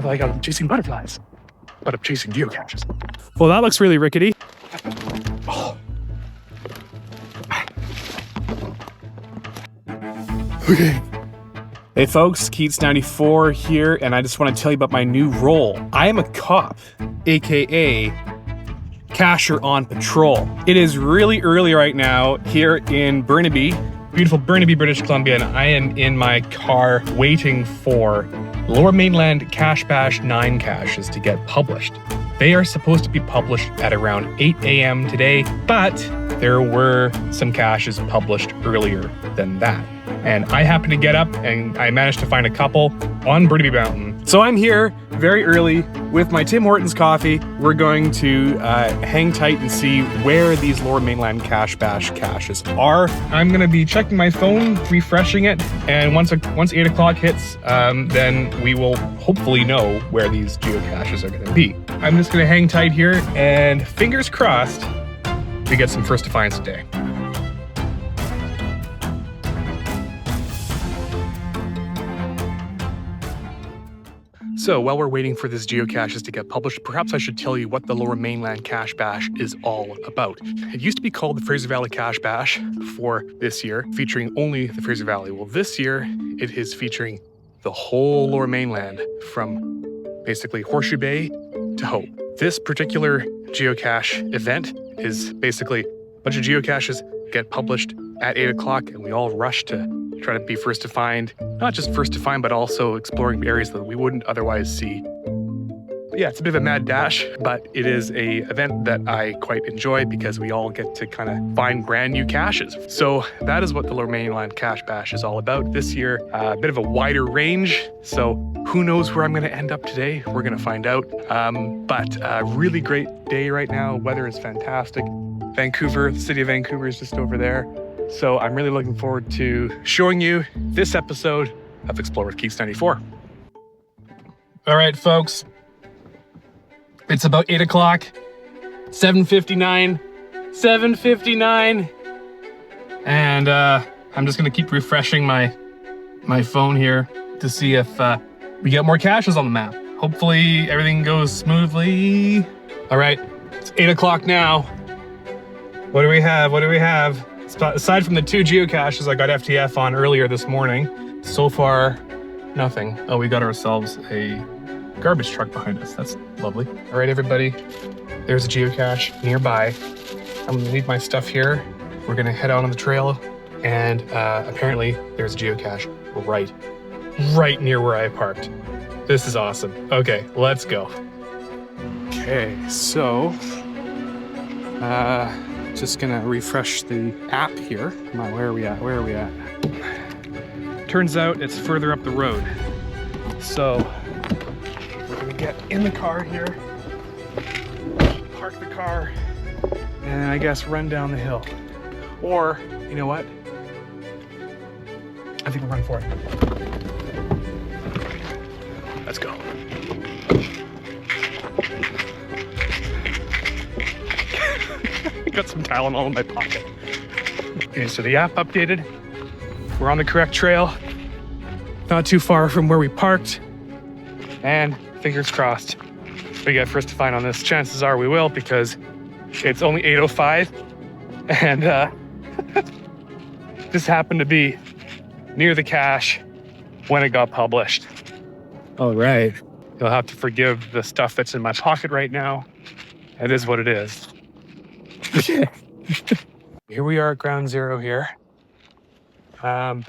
Like I'm chasing butterflies, but I'm chasing geocaches. Well, that looks really rickety. Oh. Okay. Hey folks, Keats94 here, and I just want to tell you about my new role. I am a cop, aka cacher on patrol. It is really early right now here in Burnaby, beautiful Burnaby, British Columbia, and I am in my car waiting for Lower Mainland Cache Bash 9 caches to get published. They are supposed to be published at around 8 a.m. today, but there were some caches published earlier than that. And I happened to get up and I managed to find a couple on Burnaby Mountain. So I'm here very early with my Tim Hortons coffee. We're going to hang tight and see where these Lower Mainland Cache Bash caches are. I'm gonna be checking my phone, refreshing it, and once 8 o'clock hits, then we will hopefully know where these geocaches are gonna be. I'm just gonna hang tight here and fingers crossed we get some first to finds today. So while we're waiting for this geocaches to get published, perhaps I should tell you what the Lower Mainland Cache Bash is all about. It used to be called the Fraser Valley Cache Bash before this year, featuring only the Fraser Valley. Well, this year it is featuring the whole Lower Mainland from basically Horseshoe Bay to Hope. This particular geocache event is basically a bunch of geocaches get published at 8 o'clock and we all rush to try to be first to find, not just first to find, but also exploring areas that we wouldn't otherwise see. But yeah, it's a bit of a mad dash, but it is a event that I quite enjoy because we all get to kind of find brand new caches. So that is what the Lower Mainland Cache Bash is all about. This year, a bit of a wider range. So who knows where I'm gonna end up today? We're gonna find out. But a really great day right now. Weather is fantastic. Vancouver, the city of Vancouver is just over there. So I'm really looking forward to showing you this episode of Explore with Keats94. All right, folks. It's about 8 o'clock, 7:59, and I'm just gonna keep refreshing my phone here to see if we get more caches on the map. Hopefully everything goes smoothly. All right, it's 8 o'clock now. What do we have? Aside from the 2 geocaches I got FTF on earlier this morning, so far, nothing. Oh, we got ourselves a garbage truck behind us. That's lovely. All right, everybody, there's a geocache nearby. I'm gonna leave my stuff here. We're gonna head out on the trail, and apparently there's a geocache right near where I parked. This is awesome. Okay, let's go. Okay, so, just gonna refresh the app here. Come on, where are we at? Turns out it's further up the road. So we're gonna get in the car here, park the car, and I guess run down the hill. Or, you know what? I think we'll run for it. Let's go. Got some Tylenol in my pocket. Okay, so the app updated. We're on the correct trail. Not too far from where we parked. And fingers crossed, we get first to find on this. Chances are we will because it's only 8:05 and this happened to be near the cache when it got published. All right. You'll have to forgive the stuff that's in my pocket right now. It is what it is. Here we are at ground zero here. May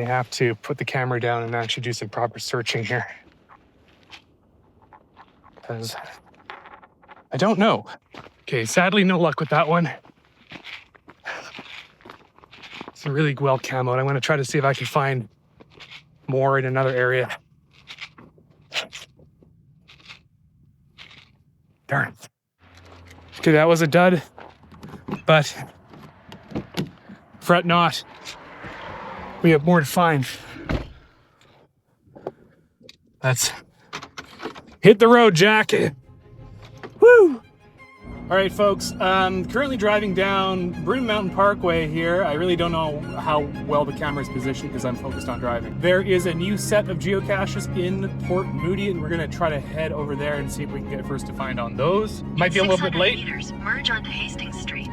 have to put the camera down and actually do some proper searching here. Because I don't know. Okay, sadly no luck with that one. It's really well camoed. I'm gonna try to see if I can find more in another area. Darn. Okay, that was a dud, but fret not. We have more to find. Let's hit the road, Jack. Woo! All right, folks, currently driving down Burnaby Mountain Parkway here. I really don't know how well the camera is positioned because I'm focused on driving. There is a new set of geocaches in Port Moody, and we're gonna try to head over there and see if we can get first to find on those. Might be a little bit late. Meters, merge onto Hastings Street.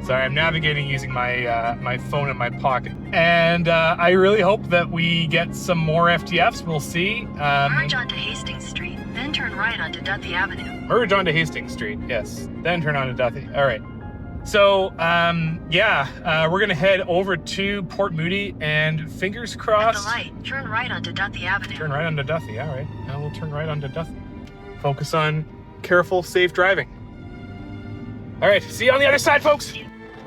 Sorry, I'm navigating using my my phone in my pocket. And I really hope that we get some more FTFs, we'll see. Merge onto Hastings Street, then turn right onto Duthie Avenue. Merge onto Hastings Street, yes. Then turn onto Duthie. All right. So, we're gonna head over to Port Moody and fingers At crossed. the light, turn right onto Duthie Avenue. Turn right onto Duthie, all right. Now we'll turn right onto Duthie. Focus on careful, safe driving. All right, see you on the other side, folks.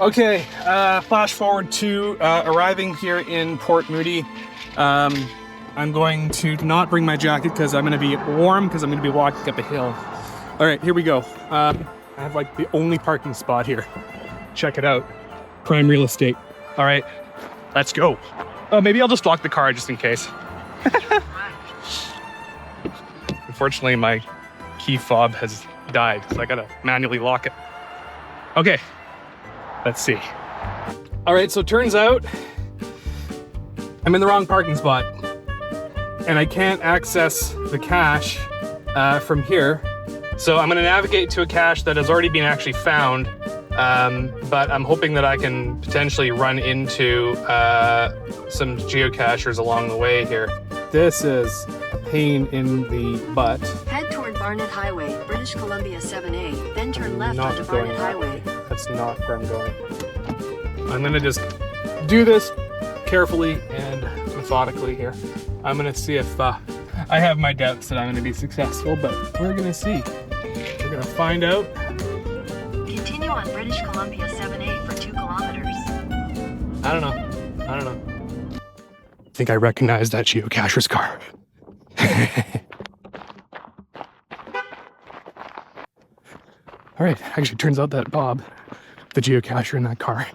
Okay, flash forward to arriving here in Port Moody. I'm going to not bring my jacket because I'm gonna be warm because I'm gonna be walking up a hill. All right, here we go. I have like the only parking spot here. Check it out. Prime real estate. All right, let's go. Oh, maybe I'll just lock the car just in case. Unfortunately, my key fob has died, so I gotta manually lock it. Okay, let's see. All right, so it turns out I'm in the wrong parking spot and I can't access the cache from here. So I'm gonna navigate to a cache that has already been actually found, but I'm hoping that I can potentially run into some geocachers along the way here. This is a pain in the butt. Head toward Barnett Highway, British Columbia 7A, then turn left Not onto going Barnett that Highway. way. That's not where I'm going. I'm gonna just do this carefully and methodically here. I'm gonna see if I have my doubts that I'm gonna be successful, but we're gonna see. We're gonna find out. Continue on British Columbia 7A for 2 kilometers. I don't know. I think I recognize that geocacher's car. All right, actually turns out that Bob, the geocacher in that car,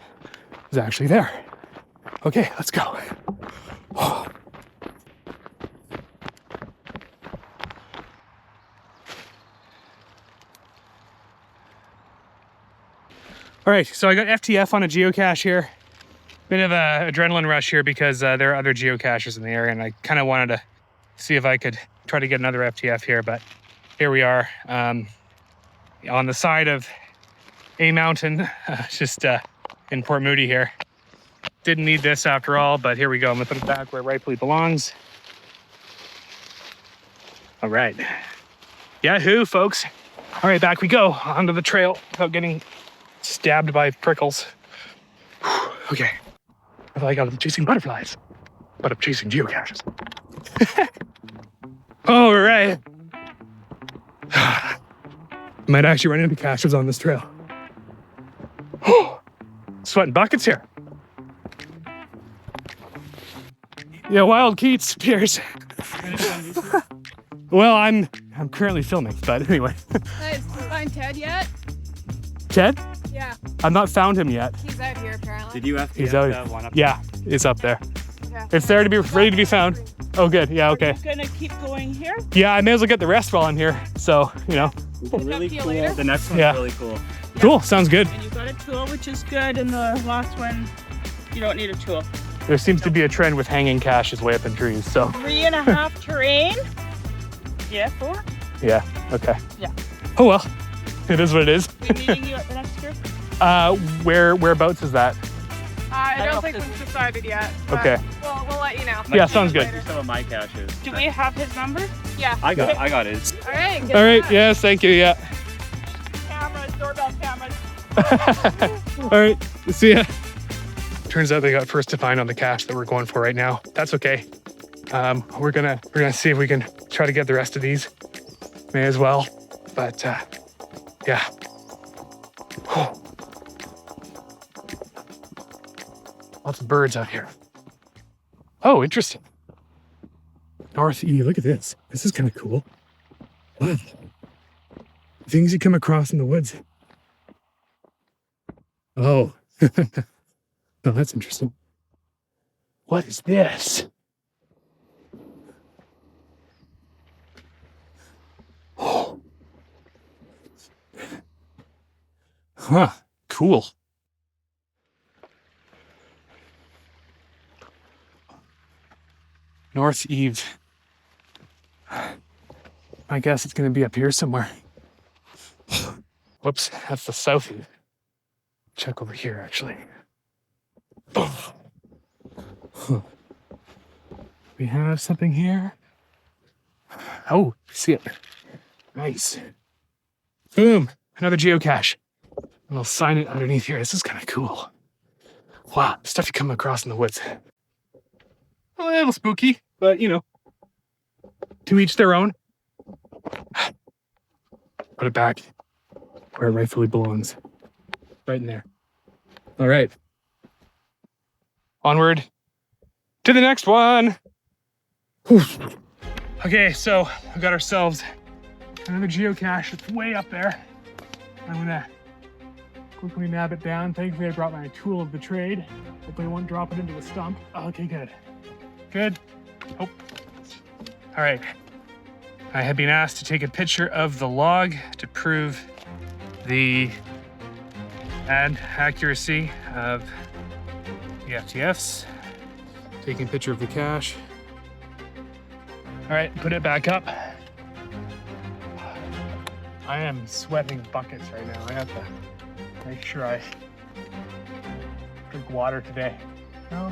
is actually there. Okay, let's go. Oh. All right, so I got FTF on a geocache here. Bit of a adrenaline rush here because there are other geocachers in the area, and I kind of wanted to see if I could try to get another FTF here, but here we are on the side of a mountain, just in Port Moody here. Didn't need this after all, but here we go. I'm gonna put it back where it rightfully belongs. All right, yahoo, folks. All right, back we go onto the trail without getting stabbed by prickles. Okay, I feel like I'm chasing butterflies, but I'm chasing geocaches. All right. Might actually run into caches on this trail. Sweating buckets here. Yeah, Wild Keats, Pierce. Well, I'm currently filming, but anyway. Nice. Find Ted yet? Ted? Yeah, I've not found him yet. he's out here apparently. Did you have He's out. that one up? Yeah, it's up there. Okay. It's there to be ready to be found. Oh, good. Yeah, okay. Gonna keep going here? Yeah, I may as well get the rest while I'm here. So, you know. Really Up to you cool. later. The next one's Yeah. really cool. Cool. Sounds good. And you got a tool, which is good, and the last one, you don't need a tool. There seems to be a trend with hanging caches way up in trees. So, 3.5 terrain. Yeah, 4. yeah. Okay. Yeah. Oh, well. It is what it is. We meeting you at the next group? Whereabouts is that? I don't don't think know if we've decided yet. but Okay. We'll let you know. Yeah, sounds good. Later. Some of my caches. Do we have his number? Yeah. I got it. All right. good All right. luck. Yes. Thank you. Yeah. Cameras, doorbell cameras. All right. See ya. Turns out they got first to find on the cache that we're going for right now. That's okay. We're gonna see if we can try to get the rest of these. May as well. But yeah. Lots of birds out here. Oh, interesting. North E. Look at this. This is kind of cool. Wow. Things you come across in the woods. Oh. Oh, that's interesting. What is this? Oh. Huh, cool. North Eve. I guess it's gonna be up here somewhere. Whoops, that's the south Eve. Check over here, actually. We have something here. Oh, see it. Nice. Boom, another geocache. And I'll sign it underneath here. This is kind of cool. Wow, stuff you come across in the woods. A little spooky, but you know, to each their own. Put it back where it rightfully belongs. Right in there. All right. Onward to the next one. Whew. Okay, so we got ourselves another geocache. It's way up there. I'm gonna quickly nab it down. Thankfully, I brought my tool of the trade. Hopefully, I won't drop it into a stump. Okay, good. Good. Oh. All right. I have been asked to take a picture of the log to prove the accuracy of the FTFs. Taking a picture of the cache. All right, put it back up. I am sweating buckets right now. I have to make sure I drink water today. Oh.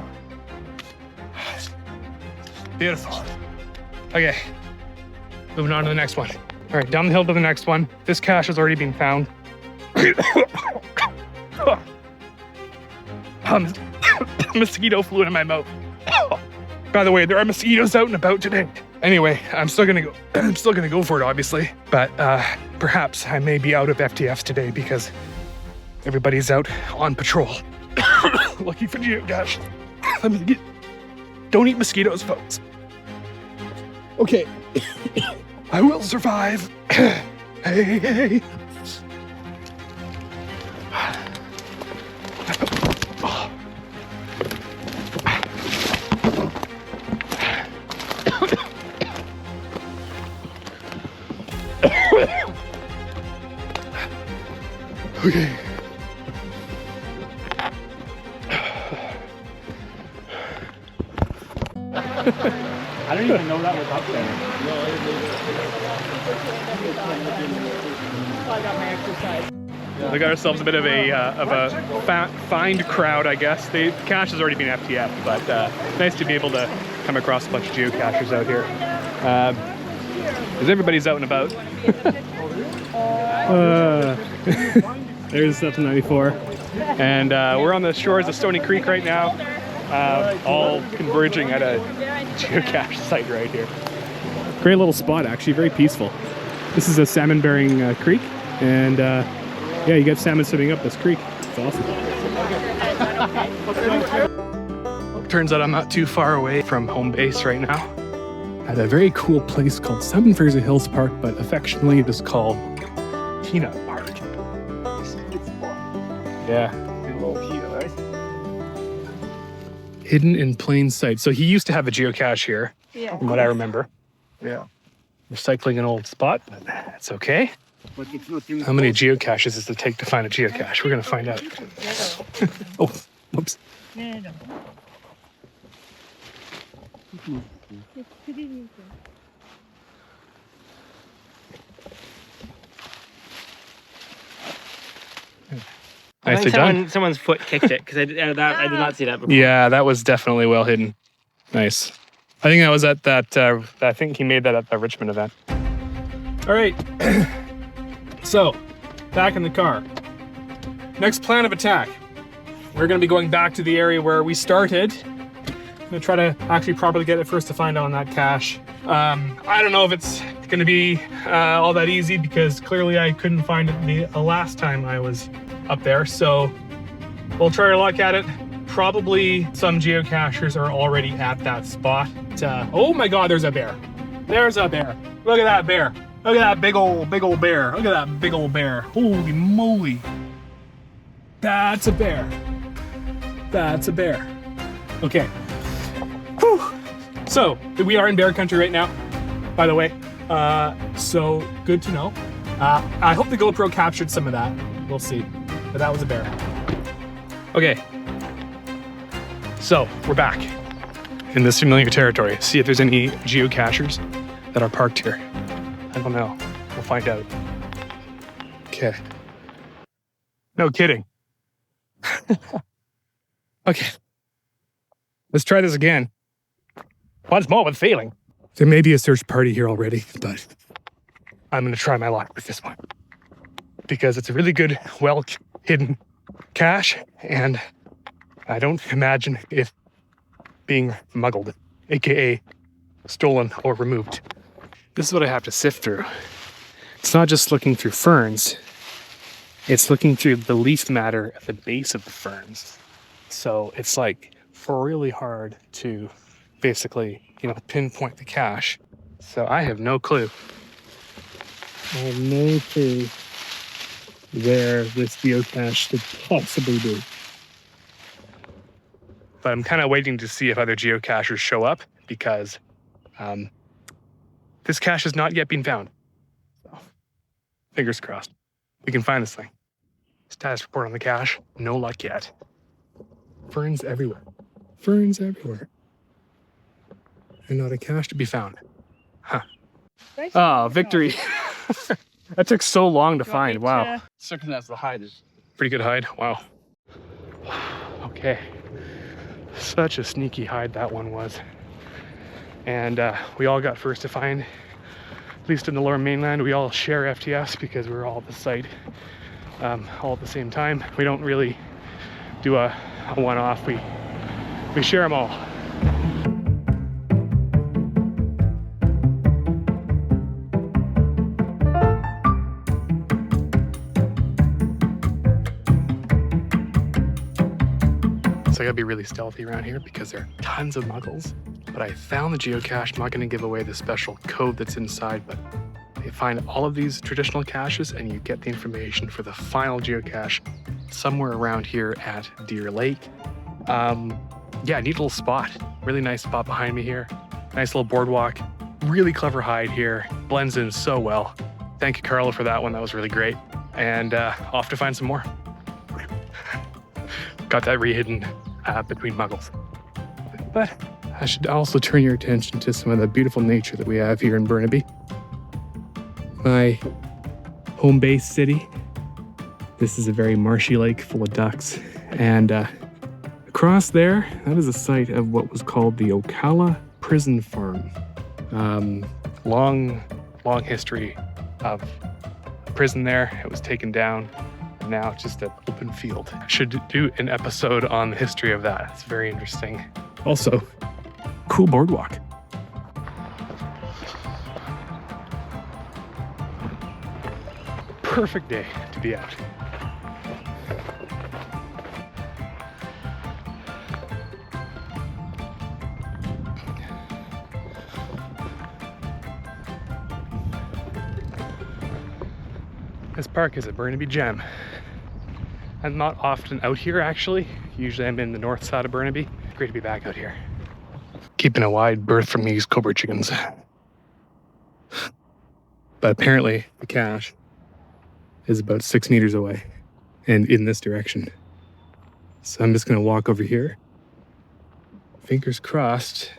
Beautiful. Okay, moving on to the next one. All right, down the hill to the next one. This cache has already been found. Mosquito flew into my mouth. By the way, there are mosquitoes out and about today. Anyway, I'm still gonna go for it, obviously. But perhaps I may be out of FTFs today because everybody's out on patrol, looking for geocache. Don't eat mosquitoes, folks. Okay, I will survive. Hey. Okay. I don't even know that was up there. I got my exercise. We got ourselves a bit of a find crowd, I guess. The cache has already been FTF, but nice to be able to come across a bunch of geocachers out here. Because everybody's out and about. There's stuff 94. And we're on the shores of Stony Creek right now, all converging at a geocache site right here. Great little spot, actually, very peaceful. This is a salmon-bearing creek, and yeah, you get salmon swimming up this creek. It's awesome. Turns out I'm not too far away from home base right now, at a very cool place called Seven Fraser Hills Park, but affectionately it is called Peanut Park. Yeah. Hidden in plain sight. So he used to have a geocache here, from what I remember. Yeah. Recycling an old spot, but that's okay. How many geocaches does it take to find a geocache? We're gonna find out. Oh, whoops. Nicely done. Someone's foot kicked it because I did not see that before. Yeah, that was definitely well hidden. Nice. I think that was at that, I think he made that at the Richmond event. All right. So, back in the car. Next plan of attack. We're going to be going back to the area where we started. I'm going to try to actually properly get it first to find out on that cache. I don't know if it's going to be all that easy because clearly I couldn't find it the last time I was up there. So we'll try our luck at it. Probably some geocachers are already at that spot. Oh my God, there's a bear. There's a bear. Look at that bear. Look at that big old bear. Look at that big old bear. Holy moly. That's a bear. That's a bear. Okay. Whew. So we are in bear country right now, by the way. So good to know. I hope the GoPro captured some of that. We'll see. but that was a bear. Okay, so we're back in this familiar territory. See if there's any geocachers that are parked here. I don't know. We'll find out. Okay. No kidding. Okay. Let's try this again. Once more with feeling. There may be a search party here already, but I'm going to try my luck with this one. Because it's a really good, well-hidden cache, and I don't imagine it being muggled, aka stolen or removed. This is what I have to sift through. It's not just looking through ferns, it's looking through the leaf matter at the base of the ferns. So it's like really hard to basically, pinpoint the cache. So I have no clue. I have no clue where this geocache could possibly be. But I'm kind of waiting to see if other geocachers show up because this cache has not yet been found. So, fingers crossed. We can find this thing. Status report on the cache. No luck yet. Ferns everywhere. Ferns everywhere. And not a cache to be found. Huh. Oh, victory. That took so long to find. Wow. Certain as the hide is. Pretty good hide. Wow. Okay. Such a sneaky hide that one was. And we all got first to find, at least in the Lower Mainland. We all share FTS because we're all at the site all at the same time. We don't really do a one-off. We share them all. So I gotta be really stealthy around here because there are tons of muggles. But I found the geocache. I'm not gonna give away the special code that's inside, but you find all of these traditional caches and you get the information for the final geocache somewhere around here at Deer Lake. Yeah, neat little spot. Really nice spot behind me here. Nice little boardwalk. Really clever hide here. Blends in so well. Thank you, Carla, for that one. That was really great. And off to find some more. Got that re-hidden between muggles. But I should also turn your attention to some of the beautiful nature that we have here in Burnaby. My home base city. This is a very marshy lake full of ducks. And across there, that is a site of what was called the Ocala Prison Farm. Long history of a prison there. It was taken down. Now it's just an open field. I should do an episode on the history of that. It's very interesting. Also, cool boardwalk. Perfect day to be out. This park is a Burnaby gem. I'm not often out here actually. Usually I'm in the north side of Burnaby. Great to be back out here. Keeping a wide berth from these cobra chickens. But apparently the cache is about 6 meters away and in this direction. So I'm just gonna walk over here. Fingers crossed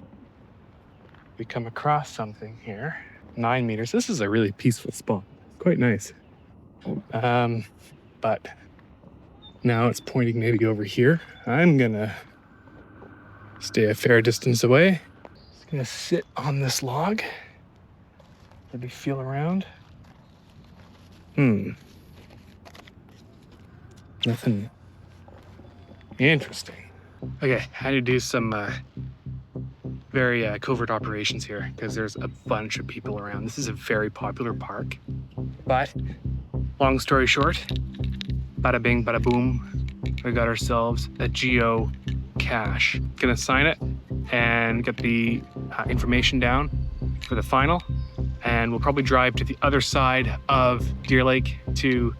we come across something here. 9 meters. This is a really peaceful spot. Quite nice. But now it's pointing maybe over here. I'm gonna stay a fair distance away. Just gonna sit on this log. Maybe feel around. Nothing interesting. Okay, I had to do some very covert operations here because there's a bunch of people around. This is a very popular park, but long story short, bada bing, bada boom, we got ourselves a geocache. Gonna sign it and get the information down for the final, and we'll probably drive to the other side of Deer Lake to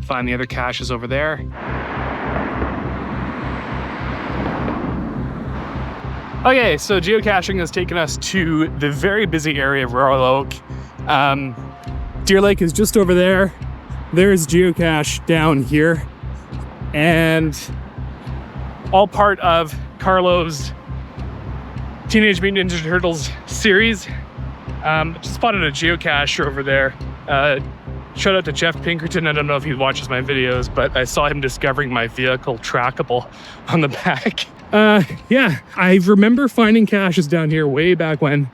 find the other caches over there. Okay, so geocaching has taken us to the very busy area of Royal Oak. Deer Lake is just over there. There's geocache down here. and all part of Carlo's Teenage Mutant Ninja Turtles series. Just spotted a geocache over there. Shout out to Jeff Pinkerton. I don't know if he watches my videos, but I saw him discovering my vehicle trackable on the back. Yeah, I remember finding caches down here way back when.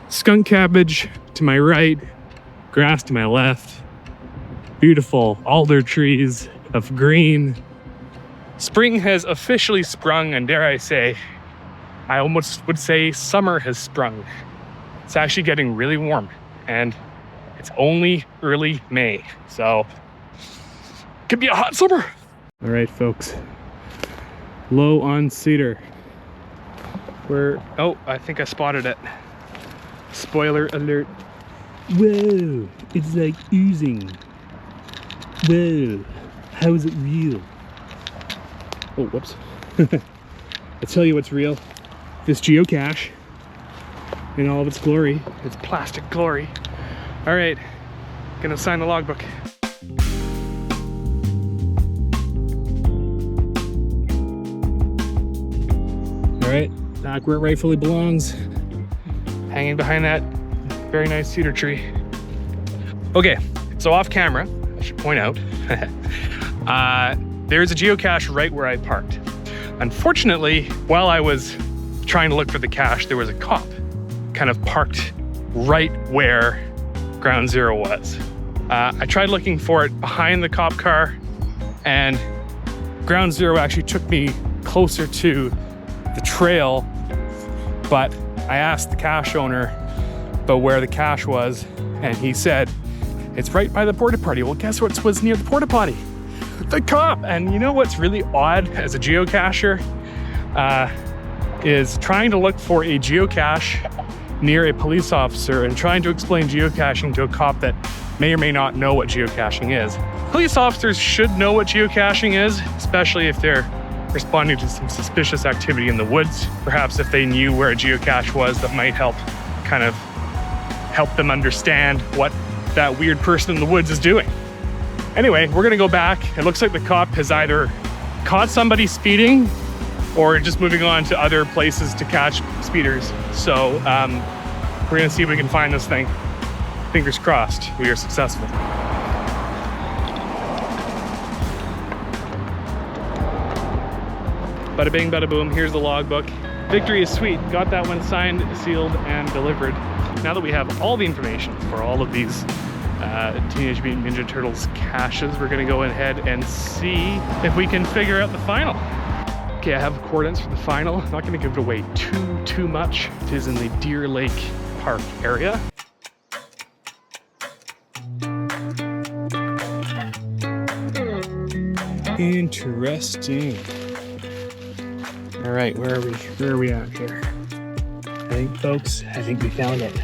Skunk cabbage to my right, grass to my left. Beautiful alder trees of green. Spring has officially sprung, and dare I say, I almost would say summer has sprung. It's actually getting really warm, and it's only early May, so could be a hot summer. All right, folks, low on cedar. Oh, I think I spotted it. Spoiler alert. Whoa, it's like oozing. Whoa, how is it real? Oh, whoops. I tell you what's real. This geocache in all of its glory, its plastic glory. All right, gonna sign the logbook. All right, back where it rightfully belongs, hanging behind that very nice cedar tree. Okay, so off camera, I should point out, there's a geocache right where I parked. Unfortunately, while I was trying to look for the cache, there was a cop kind of parked right where Ground Zero was. I tried looking for it behind the cop car, and Ground Zero actually took me closer to the trail, but I asked the cache owner about where the cache was, and he said, it's right by the porta potty. Well, guess what was near the porta potty? The cop! And you know what's really odd as a geocacher? Is trying to look for a geocache near a police officer and trying to explain geocaching to a cop that may or may not know what geocaching is. Police officers should know what geocaching is, especially if they're responding to some suspicious activity in the woods. Perhaps if they knew where a geocache was, that might help them understand what that weird person in the woods is doing. Anyway, we're gonna go back. It looks like the cop has either caught somebody speeding or just moving on to other places to catch speeders. So we're gonna see if we can find this thing. Fingers crossed, we are successful. Bada bing, bada boom, here's the logbook. Victory is sweet, got that one signed, sealed, and delivered. Now that we have all the information for all of these Teenage Mutant Ninja Turtles caches, we're gonna go ahead and see if we can figure out the final. Okay, I have coordinates for the final. I'm not gonna give it away too much. It is in the Deer Lake Park area. Interesting. All right, where are we? Where are we at here? I think, folks, I think we found it.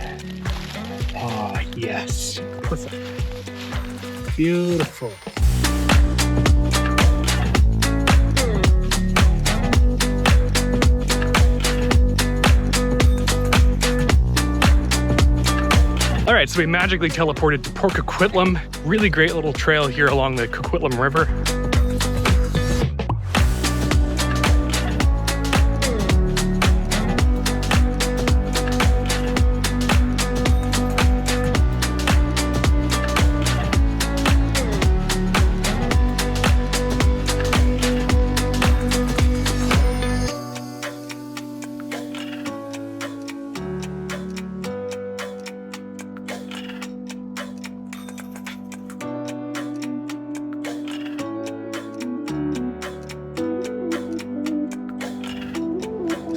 Ah, yes. Perfect. Beautiful. All right, so we magically teleported to Port Coquitlam. Really great little trail here along the Coquitlam River.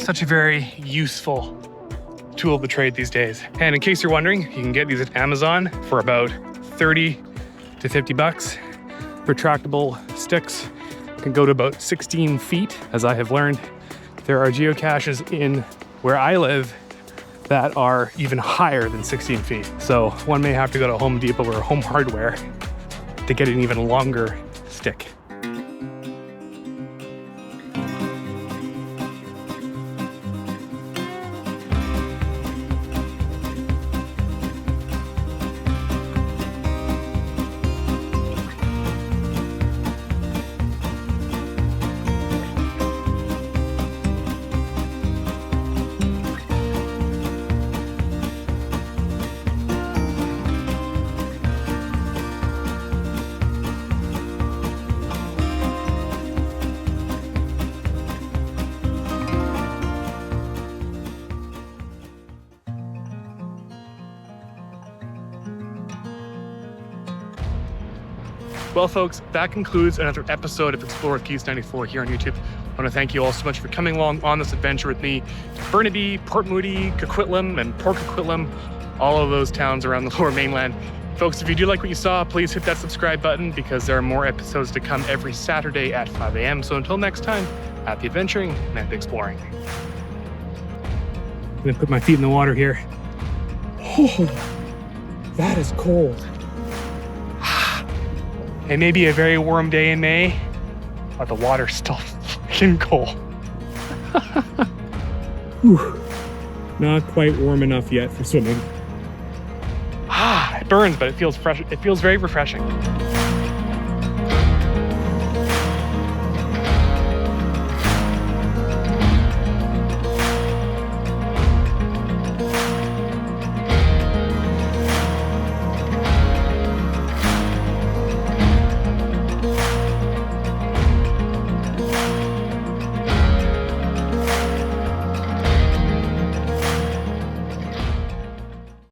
Such a very useful tool of the trade these days. And in case you're wondering, you can get these at Amazon for about 30 to 50 bucks. Retractable sticks can go to about 16 feet. As I have learned, there are geocaches in where I live that are even higher than 16 feet. So one may have to go to Home Depot or Home Hardware to get an even longer stick. Well, folks, that concludes another episode of Explore with Geese 94 here on YouTube. I want to thank you all so much for coming along on this adventure with me. Burnaby, Port Moody, Coquitlam, and Port Coquitlam, all of those towns around the Lower Mainland. Folks, if you do like what you saw, please hit that subscribe button because there are more episodes to come every Saturday at 5 a.m. So until next time, happy adventuring and happy exploring. I'm gonna put my feet in the water here. Oh, that is cold. It may be a very warm day in May, but the water's still fucking cold. Whew. Not quite warm enough yet for swimming. It burns, but it feels fresh. It feels very refreshing.